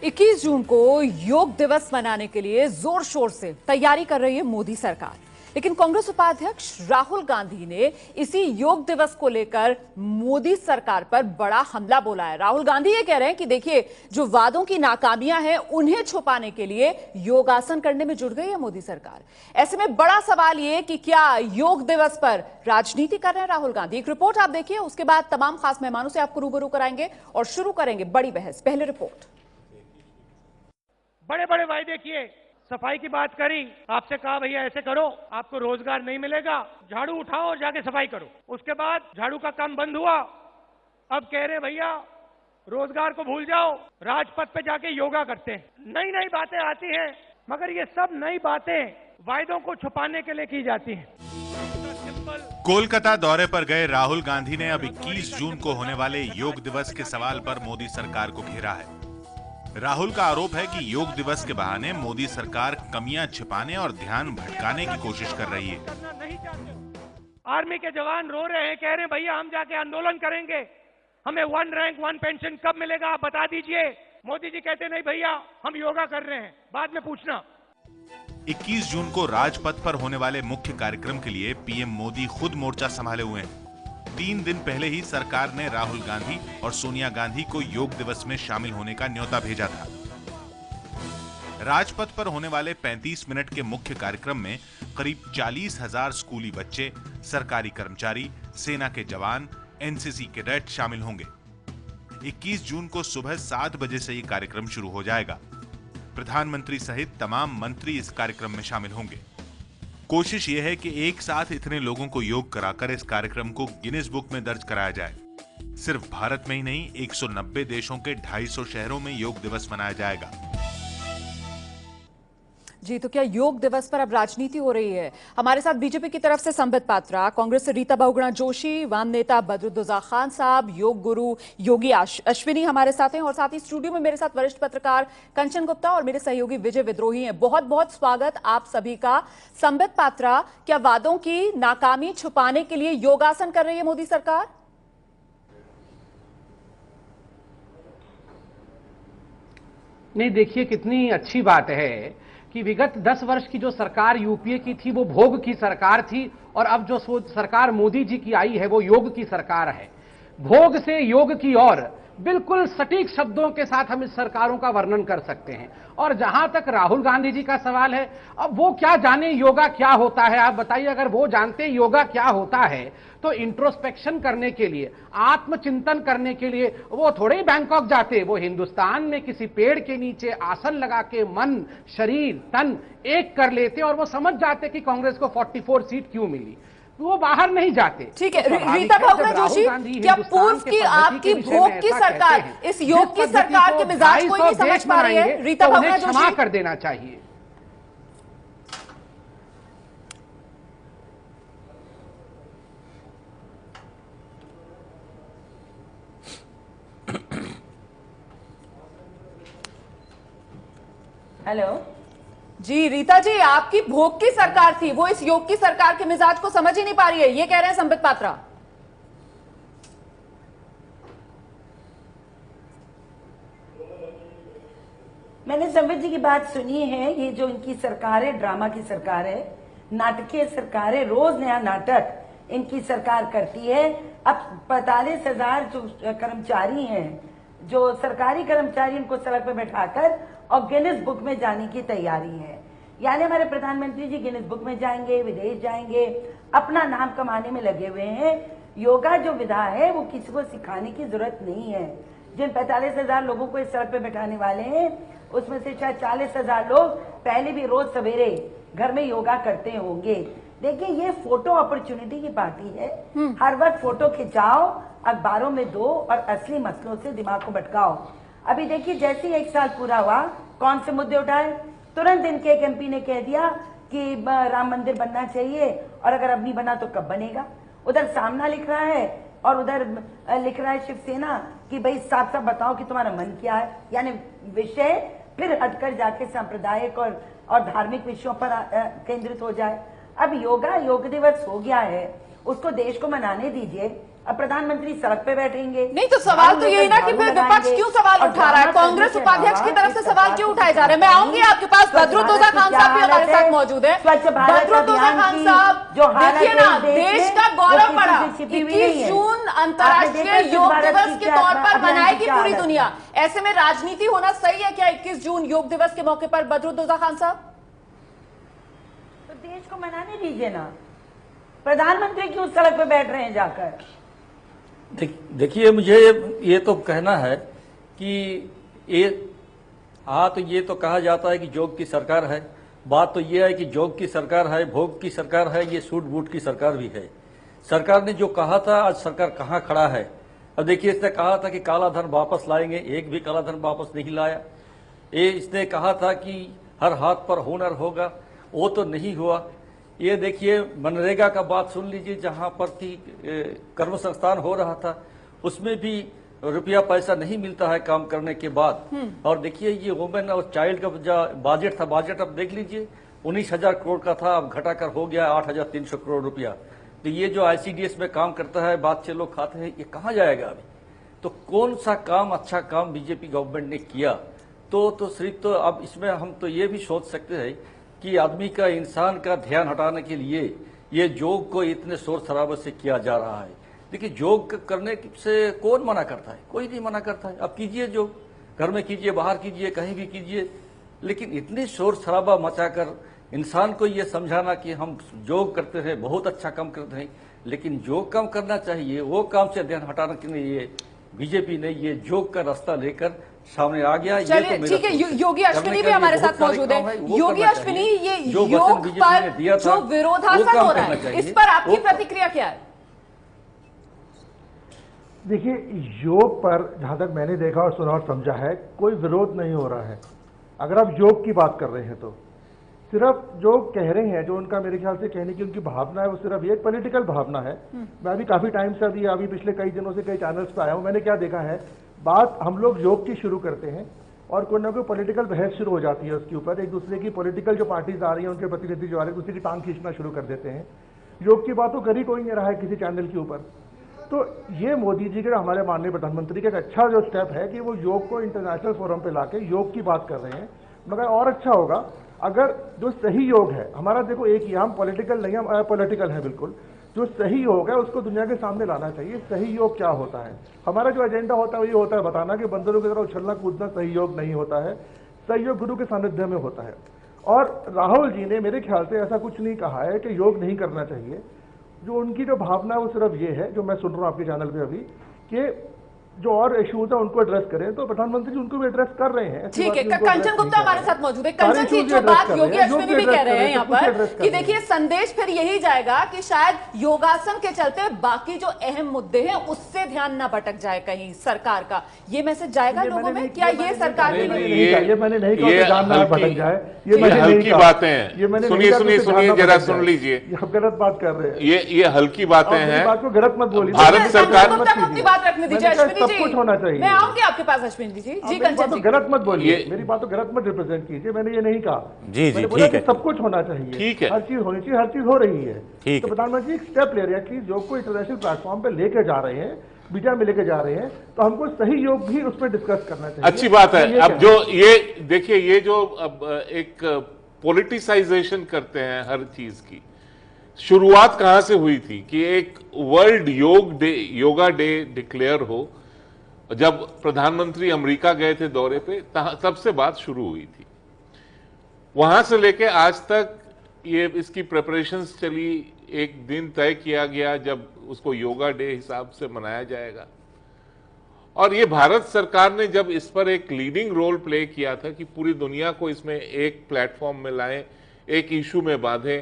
21 जून को योग दिवस मनाने के लिए जोर शोर से तैयारी कर रही है मोदी सरकार। लेकिन कांग्रेस उपाध्यक्ष राहुल गांधी ने इसी योग दिवस को लेकर मोदी सरकार पर बड़ा हमला बोला है। राहुल गांधी ये कह रहे हैं कि देखिए, जो वादों की नाकामियां हैं उन्हें छुपाने के लिए योगासन करने में जुट गई है मोदी सरकार। ऐसे में बड़ा सवाल ये कि क्या योग दिवस पर राजनीति कर रहे हैं राहुल गांधी। एक रिपोर्ट आप देखिए, उसके बाद तमाम खास मेहमानों से आपको रूबरू कराएंगे और शुरू करेंगे बड़ी बहस। पहले रिपोर्ट। बड़े बड़े वायदे किए, सफाई की बात करी, आपसे कहा भैया ऐसे करो आपको रोजगार नहीं मिलेगा, झाड़ू उठाओ और जाके सफाई करो। उसके बाद झाड़ू का काम बंद हुआ, अब कह रहे भैया रोजगार को भूल जाओ, राजपथ पे जाके योगा करते हैं। नई नई बातें आती हैं, मगर ये सब नई बातें वायदों को छुपाने के लिए की जाती हैं। कोलकाता दौरे पर गए राहुल गांधी ने अब 21 जून को होने वाले योग दिवस के सवाल पर मोदी सरकार को घेरा है। राहुल का आरोप है कि योग दिवस के बहाने मोदी सरकार कमियां छिपाने और ध्यान भटकाने की कोशिश कर रही है। आर्मी के जवान रो रहे हैं, कह रहे हैं भैया हम जाके आंदोलन करेंगे, हमें 1 रैंक 1 पेंशन कब मिलेगा आप बता दीजिए। मोदी जी कहते नहीं भैया हम योगा कर रहे हैं, बाद में पूछना। 21 जून को राजपथ पर होने वाले मुख्य कार्यक्रम के लिए पीएम मोदी खुद मोर्चा संभाले हुए हैं। 3 दिन पहले ही सरकार ने राहुल गांधी और सोनिया गांधी को योग दिवस में शामिल होने का न्योता भेजा था। राजपथ पर होने वाले 35 मिनट के मुख्य कार्यक्रम में करीब 40,000 स्कूली बच्चे, सरकारी कर्मचारी, सेना के जवान, एनसीसी कैडेट शामिल होंगे। 21 जून को सुबह 7 बजे से ये कार्यक्रम शुरू हो जाएगा। प्रधानमंत्री सहित तमाम मंत्री इस कार्यक्रम में शामिल होंगे। कोशिश यह है कि एक साथ इतने लोगों को योग कराकर इस कार्यक्रम को गिनीज बुक में दर्ज कराया जाए। सिर्फ भारत में ही नहीं, 190 देशों के 250 शहरों में योग दिवस मनाया जाएगा। जी, तो क्या योग दिवस पर अब राजनीति हो रही है? हमारे साथ बीजेपी की तरफ से संबित पात्रा, कांग्रेस से रीता बहुगुणा जोशी, वाम नेता बदरुद्दोजा खान साहब, योग गुरु योगी अश्विनी हमारे साथ हैं और साथ ही स्टूडियो में मेरे साथ वरिष्ठ पत्रकार कंचन गुप्ता और मेरे सहयोगी विजय विद्रोही हैं। बहुत बहुत स्वागत आप सभी का। संबित पात्रा, क्या वादों की नाकामी छुपाने के लिए योगासन कर रही है मोदी सरकार? नहीं, देखिए कितनी अच्छी बात है कि विगत 10 वर्ष की जो सरकार यूपीए की थी वो भोग की सरकार थी और अब जो सरकार मोदी जी की आई है वो योग की सरकार है। भोग से योग की ओर बिल्कुल सटीक शब्दों के साथ हम इस सरकारों का वर्णन कर सकते हैं। और जहां तक राहुल गांधी जी का सवाल है, अब वो क्या जाने योगा क्या होता है, आप बताइए। अगर वो जानते योगा क्या होता है तो इंट्रोस्पेक्शन करने के लिए, आत्मचिंतन करने के लिए वो थोड़े ही बैंकॉक जाते, वो हिंदुस्तान में किसी पेड़ के नीचे आसन लगा के मन, शरीर, तन एक कर लेते और वो समझ जाते कि कांग्रेस को 44 सीट क्यों मिली। वो बाहर नहीं जाते। ठीक है, रीता बहुगुणा जोशी, क्या पूर्व की आपकी भोग की सरकार इस योग की सरकार के मिजाज को नहीं समझ पा रही है? रीता बहुगुणा जोशी, क्षमा कर देना चाहिए। हेलो जी रीता जी, आपकी भोग की सरकार थी, वो इस योग की सरकार के मिजाज को समझ ही नहीं पा रही है, ये कह रहे हैं संबित पात्रा। मैंने संबित जी की बात सुनी है। ये जो इनकी सरकार है, ड्रामा की सरकार है, नाटकीय सरकार है, रोज नया नाटक इनकी सरकार करती है। अब 45,000 जो कर्मचारी हैं, जो सरकारी कर्मचारी, उनको सड़क पे बैठाकर और गिनीज बुक में जाने की तैयारी है। यानी हमारे प्रधानमंत्री जी गिनीज बुक में जाएंगे, विदेश जाएंगे, अपना नाम कमाने में लगे हुए हैं। योगा जो विधा है वो किसी को सिखाने की जरूरत नहीं है। जिन 45,000 लोगों को इस सड़क पे बैठाने वाले हैं, उसमें से शायद 40,000 लोग पहले भी रोज सवेरे घर में योगा करते होंगे। देखिए, ये फोटो अपॉर्चुनिटी की पार्टी है। हर वक्त फोटो खिंचाओ, अखबारों में दो और असली मसलों से दिमाग को भटकाओ। अभी देखिए, जैसे ही 1 साल पूरा हुआ, कौन से मुद्दे उठाए? तुरंत इनके एक एमपी ने कह दिया कि राम मंदिर बनना चाहिए और अगर अब नहीं बना तो कब बनेगा। उधर सामना लिख रहा है और उधर लिख रहा है शिवसेना कि भाई साफ साफ बताओ कि तुम्हारा मन क्या है। यानी विषय फिर हटकर जाके सांप्रदायिक और धार्मिक विषयों पर केंद्रित हो जाए। अब योग दिवस हो गया है उसको देश को मनाने दीजिए। अब प्रधानमंत्री सड़क पे बैठेंगे। नहीं तो सवाल तो यही ना कि फिर विपक्ष क्यों सवाल उठा रहा है, कांग्रेस उपाध्यक्ष की तरफ से सवाल क्यों उठाए जा रहे हैं? मैं आऊंगी आपके पास। बदरुद्दोजा खान साहब भी हमारे साथ मौजूद है। बदरुद्दोजा खान साहब, देखिए ना, देश का गौरव बढ़ा। 21 जून अंतर्राष्ट्रीय योग दिवस के तौर पर मनाएगी पूरी दुनिया। ऐसे में राजनीति होना सही है क्या 21 जून योग दिवस के मौके पर? बदरुद्दोजा खान साहब, तो देश को मनाने दीजिए ना। प्रधानमंत्री क्यों सड़क पे बैठ रहे हैं जाकर? देखिए, मुझे ये तो कहना है कि ये तो कहा जाता है कि जोग की सरकार है। बात तो ये है कि जोग की सरकार है, भोग की सरकार है, ये सूट बूट की सरकार भी है। सरकार ने जो कहा था, आज सरकार कहाँ खड़ा है? अब देखिए, इसने कहा था कि काला धन वापस लाएंगे, एक भी काला धन वापस नहीं लाया। इसने कहा था कि हर हाथ पर हुनर होगा, वो तो नहीं हुआ। ये देखिए, मनरेगा का बात सुन लीजिए, जहां पर थी कर्म संस्थान हो रहा था, उसमें भी रुपया पैसा नहीं मिलता है काम करने के बाद। और देखिए, ये वुमेन और चाइल्ड का जो बजट था, बजट अब देख लीजिए 19,000 करोड़ का था, अब घटाकर हो गया 8,300 करोड़ रुपया। तो ये जो ICDS में काम करता है, बादशाह लोग खाते हैं, ये कहाँ जाएगा अभी? तो कौन सा काम, अच्छा काम बीजेपी गवर्नमेंट ने किया? तो सिर्फ तो अब इसमें हम तो ये भी सोच सकते हैं कि आदमी का, इंसान का ध्यान हटाने के लिए ये योग को इतने शोर शराबे से किया जा रहा है। देखिए, योग करने से कौन मना करता है? कोई नहीं मना करता है। अब कीजिए योग, घर में कीजिए, बाहर कीजिए, कहीं भी कीजिए, लेकिन इतनी शोर शराबा मचाकर इंसान को ये समझाना कि हम योग करते हैं, बहुत अच्छा काम करते हैं, लेकिन जो काम करना चाहिए वो काम से ध्यान हटाने के लिए बीजेपी ने ये योग का रास्ता लेकर सामने आ गया। चलिए, ठीक है, योगी अश्विनी भी हमारे साथ मौजूद है। योगी अश्विनी, ये योग पर जो विरोधासन हो रहा है, इस पर आपकी प्रतिक्रिया क्या है? देखिए, योग पर जहां तक मैंने देखा और सुना और समझा है, कोई विरोध नहीं हो रहा है। अगर आप योग की बात कर रहे हैं तो सिर्फ जो कह रहे हैं, जो उनका मेरे ख्याल से कहने की उनकी भावना है, वो सिर्फ ये पॉलिटिकल भावना है। मैं अभी काफी टाइम से अभी पिछले कई दिनों से कई चैनल्स पे आया हूं। मैंने क्या देखा है, बात हम लोग योग की शुरू करते हैं और कोई ना कोई पॉलिटिकल बहस शुरू हो जाती है उसके ऊपर। एक दूसरे की पॉलिटिकल जो पार्टीज आ रही हैं, उनके प्रतिनिधि जो आ रहे हैं, दूसरे की टांग खींचना शुरू कर देते हैं। योग की बात तो कर ही कोई नहीं रहा है किसी चैनल के ऊपर। तो ये मोदी जी के, हमारे माननीय प्रधानमंत्री का एक अच्छा जो स्टेप है कि वो योग को इंटरनेशनल फोरम पे लाके योग की बात कर रहे हैं। मगर और अच्छा होगा अगर जो सही योग है हमारा, देखो एक ही, हम पॉलिटिकल नहीं, हम अपॉलिटिकल है बिल्कुल। जो सही योग है उसको दुनिया के सामने लाना चाहिए। सही योग क्या होता है? हमारा जो एजेंडा होता है वो ये होता है बताना कि बंदरों की तरह उछलना कूदना सही योग नहीं होता है। सही योग गुरु के सानिध्य में होता है। और राहुल जी ने मेरे ख्याल से ऐसा कुछ नहीं कहा है कि योग नहीं करना चाहिए। जो उनकी जो भावना है वो सिर्फ ये है, जो मैं सुन रहा हूँ आपके चैनल पे अभी, कि जो और इश्यूज है उनको एड्रेस करें, तो प्रधानमंत्री जी उनको भी एड्रेस कर रहे हैं। ठीक है, कंचन गुप्ता हमारे साथ मौजूद है। कंचन जी, जो बात योगी अश्विनी भी कह रहे हैं यहाँ पर कि देखिए, संदेश फिर यही जाएगा कि शायद योगासन के चलते बाकी जो अहम मुद्दे हैं उससे ध्यान ना भटक जाए कहीं सरकार का। ये मैसेज जाएगा लोगों में? क्या ये सरकार के लिए? ये मैंने नहीं कहा ध्यान ना भटक जाए, ये हल्की बातें हैं। सुनिए जरा, सुन लीजिए, आप गलत बात कर रहे हैं। ये हल्की बातें हैं, बात को गलत मत बोलिए। भारत सरकार अपनी बात रखने दीजिए अश्विनी सब कुछ होना चाहिए। मैं आऊंगी आपके पास अश्विनी जी। जी कंचन जी, गलत मत बोलिए, मेरी बात को गलत मत रिप्रेजेंट कीजिए। मैंने ये नहीं कहा। जी जी, ठीक है, सब कुछ होना चाहिए, ठीक है, हर चीज होनी चाहिए, हर चीज हो रही है। ठीक तो है, प्रधानमंत्री एक स्टेप ले रहे हैं कि योग को इंटरनेशनल प्लेटफॉर्म पे लेके जा रहे हैं, बीजा में लेके जा रहे हैं, तो हमको सही योग भी उसमें डिस्कस करना चाहिए। अच्छी बात है। अब जो ये देखिए, ये जो अब एक पॉलिटिसाइजेशन करते हैं हर चीज की, शुरुआत कहां से हुई थी कि एक वर्ल्ड योगा डे डिक्लेयर हो। जब प्रधानमंत्री अमेरिका गए थे दौरे पे, तब से बात शुरू हुई थी। वहां से लेके आज तक ये इसकी प्रिपरेशंस चली। एक दिन तय किया गया जब उसको योगा डे हिसाब से मनाया जाएगा। और ये भारत सरकार ने जब इस पर एक लीडिंग रोल प्ले किया था कि पूरी दुनिया को इसमें एक प्लेटफॉर्म में लाएं, एक इशू में बांधें,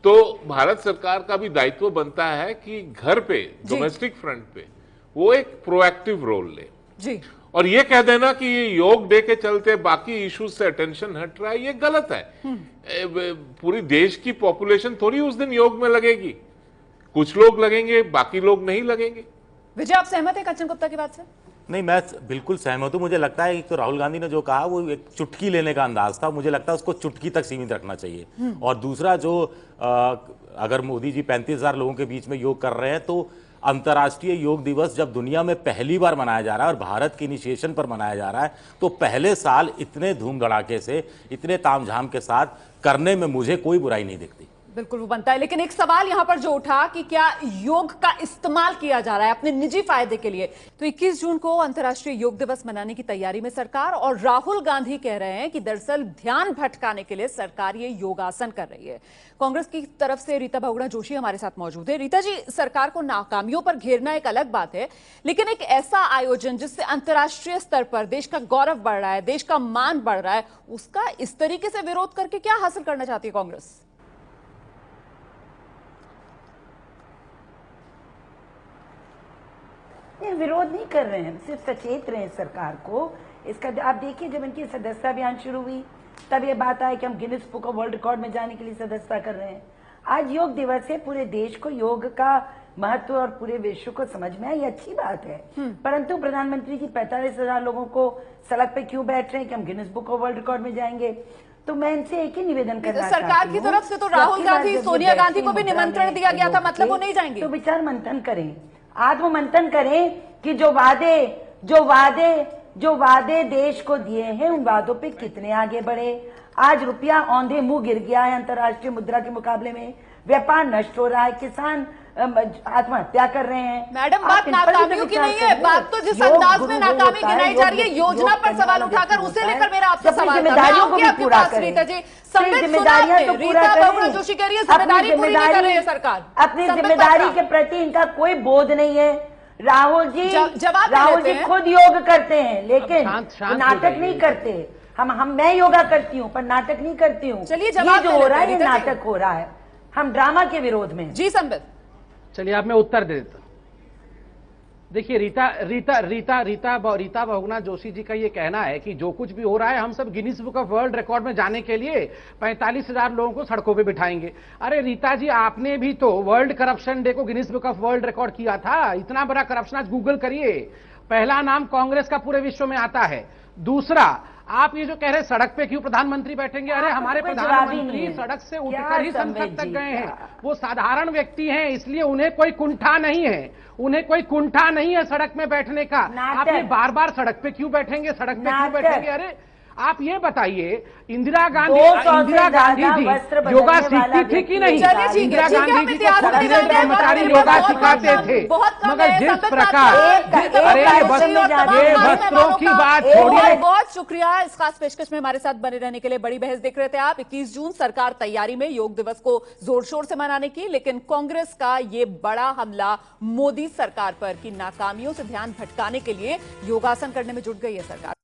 तो भारत सरकार का भी दायित्व बनता है कि घर पे, डोमेस्टिक फ्रंट पे वो एक प्रोएक्टिव रोल ले जी। और ये कह देना कि ये योग डे के चलते बाकी इश्यूज से अटेंशन हट रहा है, ये गलत है। पूरी देश की पॉपुलेशन थोड़ी उस दिन योग में लगेगी। कुछ लोग लगेंगे, बाकी लोग नहीं लगेंगे। विजय, आप सहमत हैं कंचन गुप्ता की बात से? नहीं, मैं बिल्कुल सहमत हूं। मुझे लगता है कि तो राहुल गांधी ने जो कहा वो एक चुटकी लेने का अंदाज था, मुझे लगता है उसको चुटकी तक सीमित रखना चाहिए। और दूसरा जो अगर मोदी जी 35,000 लोगों के बीच में योग कर रहे हैं तो अंतर्राष्ट्रीय योग दिवस जब दुनिया में पहली बार मनाया जा रहा है और भारत के इनिशिएशन पर मनाया जा रहा है, तो पहले साल इतने धूम धड़ाके से, इतने तामझाम के साथ करने में मुझे कोई बुराई नहीं दिखती। बिल्कुल वो बनता है, लेकिन एक सवाल यहां पर जो उठा कि क्या योग का इस्तेमाल किया जा रहा है अपने निजी फायदे के लिए। तो 21 जून को अंतर्राष्ट्रीय योग दिवस मनाने की तैयारी में सरकार, और राहुल गांधी कह रहे हैं कि दरअसल ध्यान भटकाने के लिए सरकार ये योगासन कर रही है। कांग्रेस की तरफ से रीता बहुगुणा जोशी हमारे साथ मौजूद है। रीता जी, सरकार को नाकामियों पर घेरना एक अलग बात है, लेकिन एक ऐसा आयोजन जिससे अंतर्राष्ट्रीय स्तर पर देश का गौरव बढ़ रहा है, देश का मान बढ़ रहा है, उसका इस तरीके से विरोध करके क्या हासिल करना चाहती है कांग्रेस? विरोध नहीं कर रहे हैं, सिर्फ सचेत रहे हैं सरकार को। इसका आप देखिए, जब इनकी सदस्यता अभियान शुरू हुई तब ये बात आई कि हम Guinness book of world record में जाने के लिए सदस्यता कर रहे हैं। आज योग दिवस है, पूरे देश को योग का महत्व और पूरे विश्व को समझ में आई, अच्छी बात है। परंतु प्रधानमंत्री जी 45,000 लोगों को सड़क पे क्यों बैठ रहे हैं कि हम Guinness book of world record में जाएंगे? तो मैं इनसे एक ही निवेदन करना सरकार की तरफ से तो राहुल गांधी, सोनिया गांधी को भी निमंत्रण दिया गया था, मतलब वो नहीं जाएंगे? तो विचार मंथन करें, आत्म मंथन करें कि जो वादे देश को दिए हैं उन वादों पे कितने आगे बढ़े। आज रुपया औंधे मुंह गिर गया है अंतर्राष्ट्रीय मुद्रा के मुकाबले में, व्यापार नष्ट हो रहा है, किसान आत्महत्या कर रहे हैं। मैडम, बात नाकामियों की नहीं है, बात तो जिस अंदाज में नाकामी गिनाई जा रही है योजना पर सवाल उठाकर, उसे लेकर मेरा आपसे सवाल जिम्मेदारियों को भी पूरा करें। रीता जी, जिम्मेदारियां तो पूरा करें। जोशी कह रही है जिम्मेदारी पूरी नहीं कर रही है सरकार। अपनी जिम्मेदारी के प्रति इनका कोई बोध नहीं है। राहुल जी खुद योग करते हैं, लेकिन नाटक नहीं करते। मैं योगा करती हूँ पर नाटक नहीं करती हूँ। चलिए, ये जो हो रहा है ये नाटक हो रहा है, हम ड्रामा के विरोध में। जी संबित, चलिए अब मैं उत्तर दे देता हूं। देखिए, रीता बहुगुणा जोशी जी का ये कहना है कि जो कुछ भी हो रहा है हम सब Guinness book of world record में जाने के लिए 45,000 लोगों को सड़कों पे बिठाएंगे। अरे रीता जी, आपने भी तो वर्ल्ड करप्शन डे को Guinness book of world record किया था। इतना बड़ा करप्शन आज गूगल करिए, पहला नाम कांग्रेस का पूरे विश्व में आता है। दूसरा, आप ये जो कह रहे सड़क पे क्यों प्रधानमंत्री बैठेंगे, अरे हमारे प्रधानमंत्री सड़क से उठकर ही संसद तक गए हैं। वो साधारण व्यक्ति हैं, इसलिए उन्हें कोई कुंठा नहीं है, सड़क में बैठने का। आप ये बार बार सड़क पे क्यों बैठेंगे, अरे आप ये बताइए, इंदिरा गांधी जी योगा सीखती थी कि नहीं? इंदिरा गांधी जी को कर्मचारी योगा सिखाते थे, मगर जिस प्रकार ये वस्त्रों की बात छोड़िए। बहुत शुक्रिया इस खास पेशकश में हमारे साथ बने रहने के लिए। बड़ी बहस देख रहे थे आप। 21 जून सरकार तैयारी में योग दिवस को जोर शोर से मनाने की, लेकिन कांग्रेस का ये बड़ा हमला मोदी सरकार पर की नाकामियों से ध्यान भटकाने के लिए योगासन करने में जुट गई है सरकार।